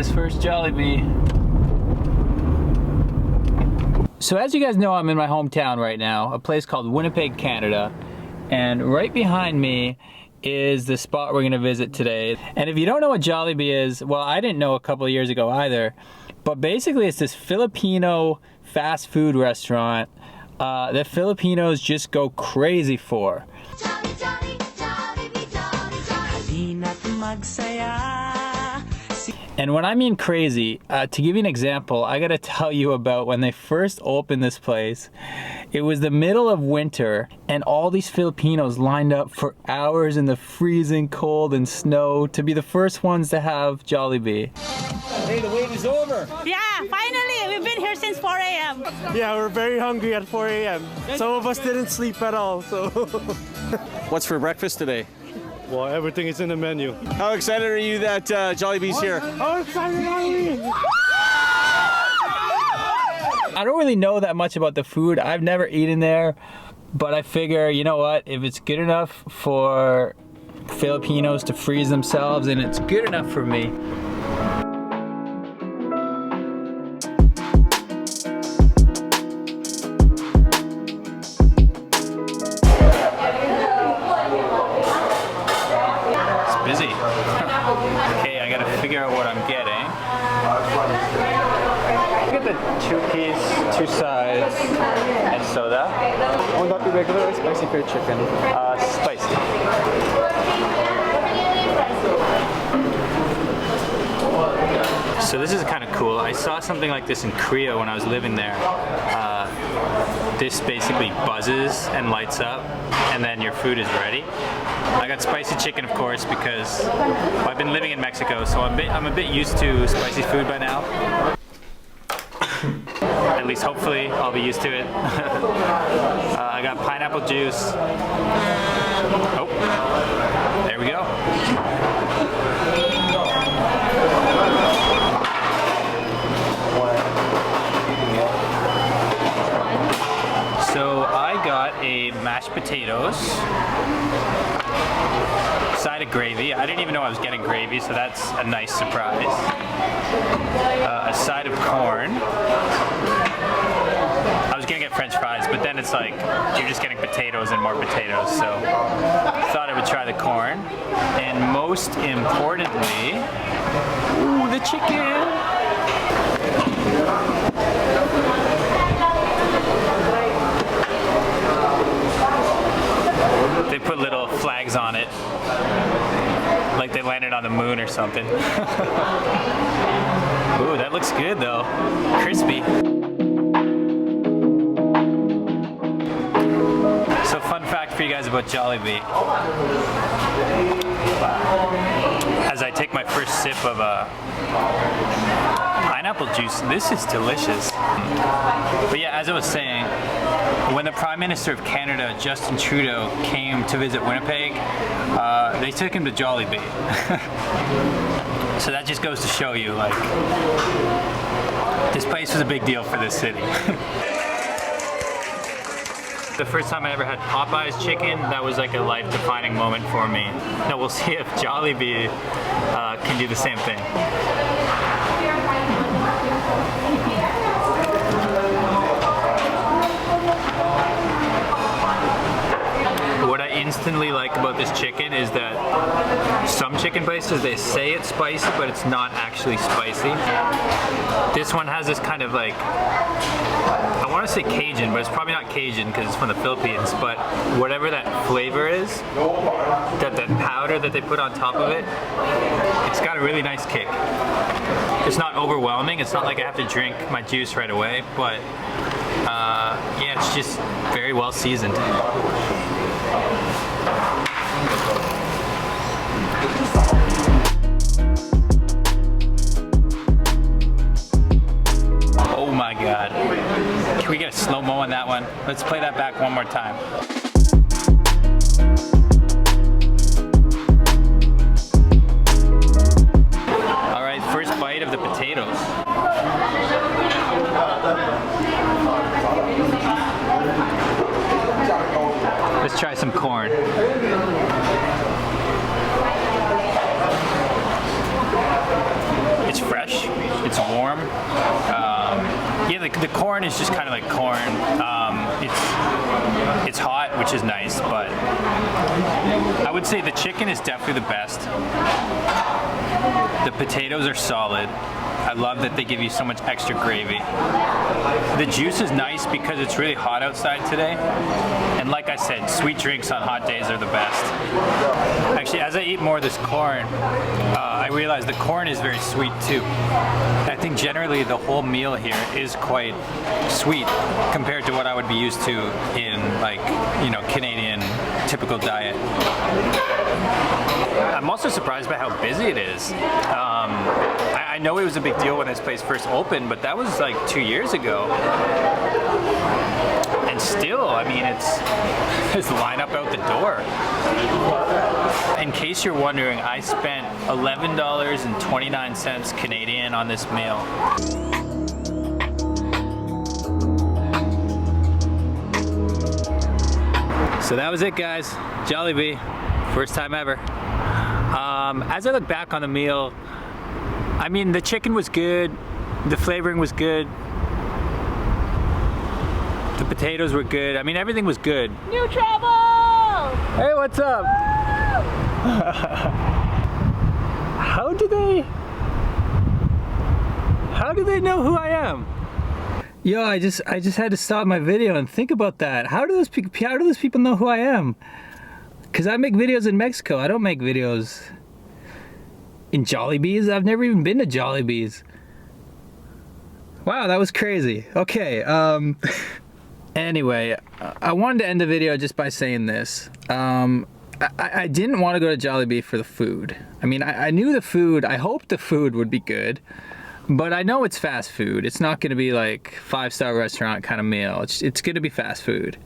Famous first Jollibee. So as you guys know, I'm in my hometown right now, a place called Winnipeg, Canada. And right behind me is the spot we're gonna visit today. And if you don't know what Jollibee is, well, I didn't know a couple of years ago either, but basically it's this Filipino fast food restaurant that Filipinos just go crazy for. And when I mean crazy, to give you an example, I gotta tell you about when they first opened this place. It was the middle of winter and all these Filipinos lined up for hours in the freezing cold and snow to be the first ones to have Jollibee. Hey, the wait is over. Yeah, finally, we've been here since 4 a.m. Yeah, we're very hungry at 4 a.m. Some of us didn't sleep at all, so. What's for breakfast today? Well, everything is in the menu. How excited are you that Jollibee's here? How excited are we? I don't really know that much about the food. I've never eaten there, but I figure, you know what, if it's good enough for Filipinos to freeze themselves, then it's good enough for me. Busy. Okay, I gotta figure out what I'm getting. Get the 2-piece, 2 sides, and soda. Will that be regular or spicy fried chicken? Spicy. So this is kind of cool. I saw something like this in Korea when I was living there. This basically buzzes and lights up, and then your food is ready. I got spicy chicken, of course, because well, I've been living in Mexico, so I'm a bit used to spicy food by now. At least, hopefully, I'll be used to it. I got pineapple juice. Oh, there we go. So I got a mashed potatoes, side of gravy. I didn't even know I was getting gravy, so that's a nice surprise. A side of corn. I was gonna get French fries, but then it's like you're just getting potatoes and more potatoes, so thought I would try the corn. And most importantly, ooh, the chicken. They put little flags on it, like they landed on the moon or something. Ooh, that looks good though. Crispy. So fun fact for you guys about Jollibee. As I take my first sip of pineapple juice, this is delicious. But yeah, as I was saying, when the Prime Minister of Canada, Justin Trudeau, came to visit Winnipeg, they took him to Jollibee. So that just goes to show you, like, this place was a big deal for this city. The first time I ever had Popeye's chicken, that was like a life-defining moment for me. Now we'll see if Jollibee can do the same thing. What I instantly like about this chicken is that some chicken places, they say it's spicy, but it's not actually spicy. This one has this kind of like, I want to say Cajun, but it's probably not Cajun because it's from the Philippines, but whatever that flavor is, that powder that they put on top of it, it's got a really nice kick. It's not overwhelming, it's not like I have to drink my juice right away, but yeah, it's just very well seasoned. Oh my God. Can we get a slow-mo on that one? Let's play that back one more time. All right, first bite of the potatoes. Let's try some corn. It's fresh. Yeah, the corn is just kind of like corn. It's hot, which is nice, but I would say the chicken is definitely the best. The potatoes are solid. I love that they give you so much extra gravy. The juice is nice because it's really hot outside today. And like I said, sweet drinks on hot days are the best. Actually, as I eat more of this corn, I realize the corn is very sweet too. I think generally the whole meal here is quite sweet compared to what I would be used to in, like, you know, Canadian typical diet. I'm also surprised by how busy it is. I know it was a big deal when this place first opened, but that was like 2 years ago. And still, I mean, there's line up out the door. In case you're wondering, I spent $11.29 Canadian on this meal. So that was it, guys. Jollibee, first time ever. As I look back on the meal, I mean, the chicken was good, the flavoring was good, the potatoes were good. I mean, everything was good. New trouble! Hey, what's up? How do they know who I am? Yo, I just had to stop my video and think about that. How do those people know who I am? Because I make videos in Mexico. I don't make videos in Jollibee's. I've never even been to Jollibee's. Wow, that was crazy. Okay, anyway, I wanted to end the video just by saying this. I didn't want to go to Jollibee for the food. I mean, I knew the food, I hoped the food would be good, but I know it's fast food. It's not gonna be like 5-star restaurant kind of meal. It's gonna be fast food.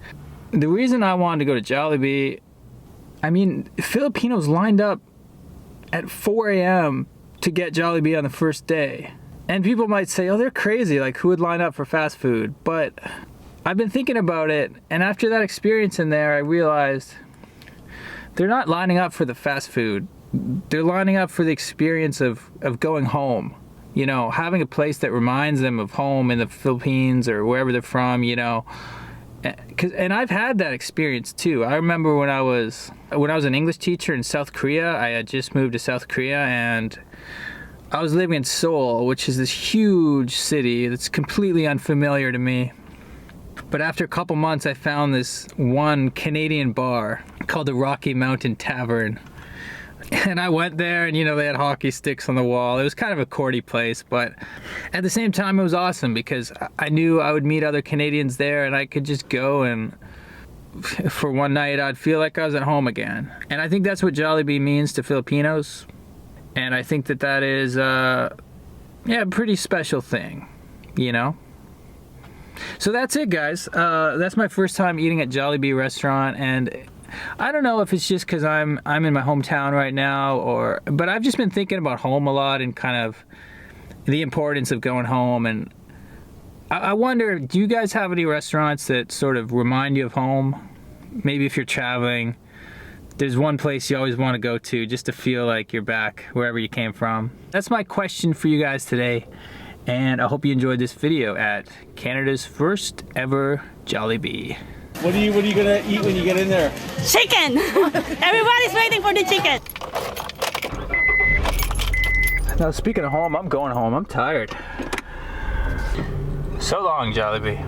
The reason I wanted to go to Jollibee, I mean, Filipinos lined up at 4 a.m. to get Jollibee on the first day. And people might say, oh, they're crazy, like who would line up for fast food? But I've been thinking about it, and after that experience in there, I realized they're not lining up for the fast food. They're lining up for the experience of going home. You know, having a place that reminds them of home in the Philippines or wherever they're from, you know. And I've had that experience too. I remember when I was an English teacher in South Korea. I had just moved to South Korea, and I was living in Seoul, which is this huge city that's completely unfamiliar to me. But after a couple months, I found this one Canadian bar called the Rocky Mountain Tavern. And I went there, and you know, they had hockey sticks on the wall. It was kind of a cordy place, but at the same time it was awesome because I knew I would meet other Canadians there, and I could just go, and for one night I'd feel like I was at home again. And I think that's what Jollibee means to Filipinos, and I think that is yeah, a pretty special thing, you know. So that's it, guys. That's my first time eating at Jollibee restaurant, and I don't know if it's just because I'm in my hometown right now, but I've just been thinking about home a lot and kind of the importance of going home. And I wonder, do you guys have any restaurants that sort of remind you of home? Maybe if you're traveling, there's one place you always want to go to just to feel like you're back wherever you came from. That's my question for you guys today. And I hope you enjoyed this video at Canada's first ever Jollibee. What are you gonna eat when you get in there? Chicken! Everybody's waiting for the chicken. Now, speaking of home, I'm going home. I'm tired. So long, Jollibee.